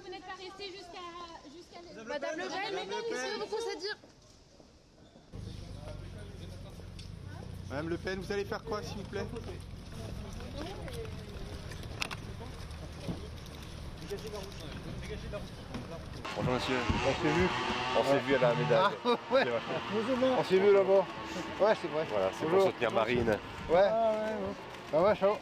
n'êtes pas resté jusqu'à... Madame Le Pen, laissez-vous procéder. Madame Le Pen, vous allez faire quoi, s'il vous plaît? Bonjour monsieur. On s'est vu. On s'est vu à la médaille. Ah, ouais. On s'est vu là-bas. Ouais, c'est vrai. Voilà, c'est pour soutenir Marine. Ouais. Ça va, ciao.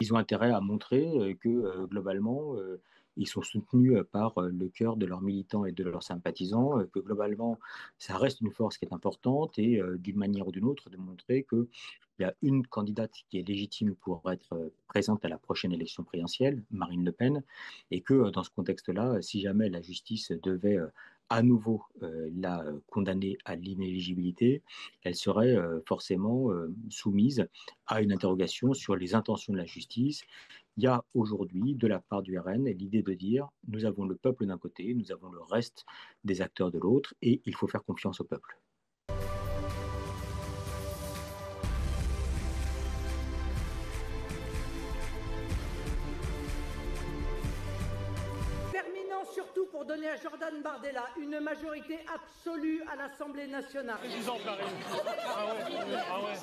Ils ont intérêt à montrer que globalement, ils sont soutenus par le cœur de leurs militants et de leurs sympathisants, que globalement, ça reste une force qui est importante et d'une manière ou d'une autre, de montrer qu'il y a une candidate qui est légitime pour être présente à la prochaine élection présidentielle, Marine Le Pen, et que dans ce contexte-là, si jamais la justice devait à nouveau la condamner à l'inéligibilité, elle serait forcément soumise à une interrogation sur les intentions de la justice. Il y a aujourd'hui, de la part du RN, l'idée de dire nous avons le peuple d'un côté, nous avons le reste des acteurs de l'autre, et il faut faire confiance au peuple. Surtout pour donner à Jordan Bardella une majorité absolue à l'Assemblée nationale. Président Paris. Ah ouais.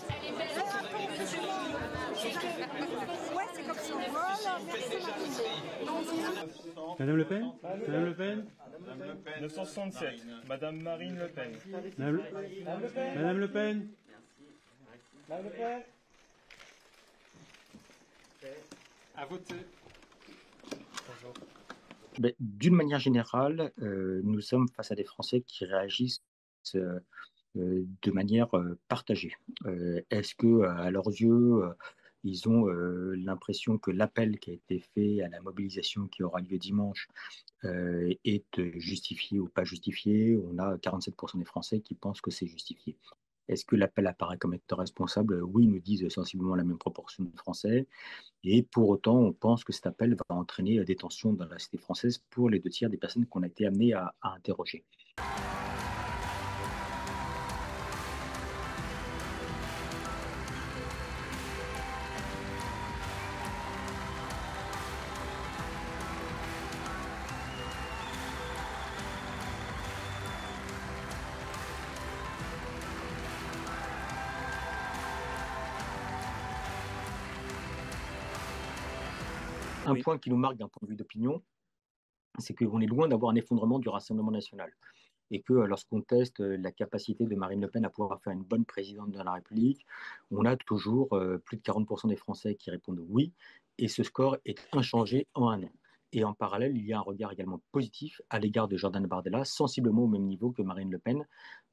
Ouais, c'est comme ça. Voilà, merci. Madame Le Pen. Madame Le Pen. 967. Madame Marine Le Pen. Madame Le Pen. Madame Le Pen. À voter. Bonjour. D'une manière générale, nous sommes face à des Français qui réagissent de manière partagée. Est-ce que, à leurs yeux, ils ont l'impression que l'appel qui a été fait à la mobilisation qui aura lieu dimanche est justifié ou pas justifié? On a 47% des Français qui pensent que c'est justifié. Est-ce que l'appel apparaît comme étant responsable? Oui, nous disent sensiblement la même proportion de Français. Et pour autant, on pense que cet appel va entraîner des tensions dans la société française pour les 2 tiers des personnes qu'on a été amenés à interroger. Un point qui nous marque d'un point de vue d'opinion, c'est qu'on est loin d'avoir un effondrement du Rassemblement national. Et que lorsqu'on teste la capacité de Marine Le Pen à pouvoir faire une bonne présidente de la République, on a toujours plus de 40% des Français qui répondent oui, et ce score est inchangé en un an. Et en parallèle, il y a un regard également positif à l'égard de Jordan Bardella, sensiblement au même niveau que Marine Le Pen.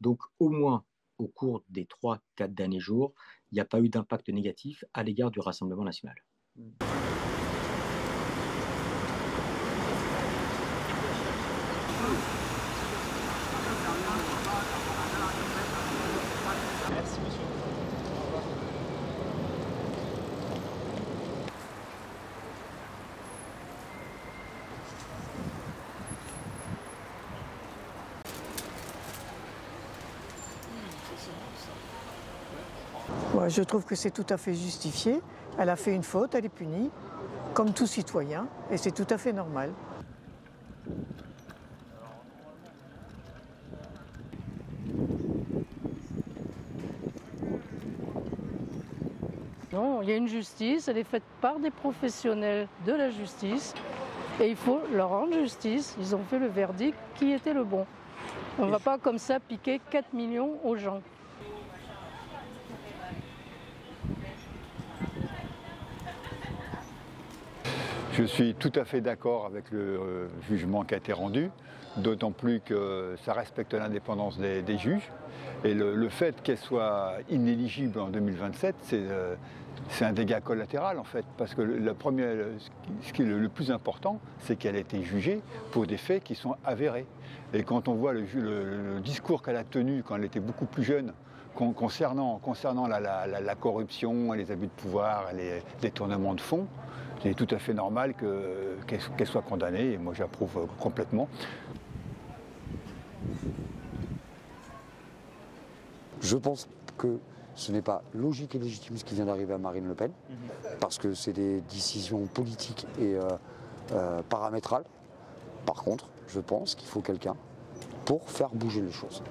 Donc au moins, au cours des 3-4 derniers jours, il n'y a pas eu d'impact négatif à l'égard du Rassemblement national. Merci monsieur. Ouais, je trouve que c'est tout à fait justifié. Elle a fait une faute, elle est punie, comme tout citoyen, et c'est tout à fait normal. Non, il y a une justice, elle est faite par des professionnels de la justice et il faut leur rendre justice. Ils ont fait le verdict qui était le bon. On ne va pas comme ça piquer 4 millions aux gens. Je suis tout à fait d'accord avec le jugement qui a été rendu, d'autant plus que ça respecte l'indépendance des juges. Et le fait qu'elle soit inéligible en 2027, c'est un dégât collatéral en fait, parce que ce qui est le plus important, c'est qu'elle a été jugée pour des faits qui sont avérés. Et quand on voit le discours qu'elle a tenu quand elle était beaucoup plus jeune, concernant la corruption, les abus de pouvoir, les détournements de fonds, C'est tout à fait normal qu'elle soit condamnée, et moi j'approuve complètement. Je pense que ce n'est pas logique et légitime ce qui vient d'arriver à Marine Le Pen, parce que c'est des décisions politiques et paramétrales. Par contre, je pense qu'il faut quelqu'un pour faire bouger les choses.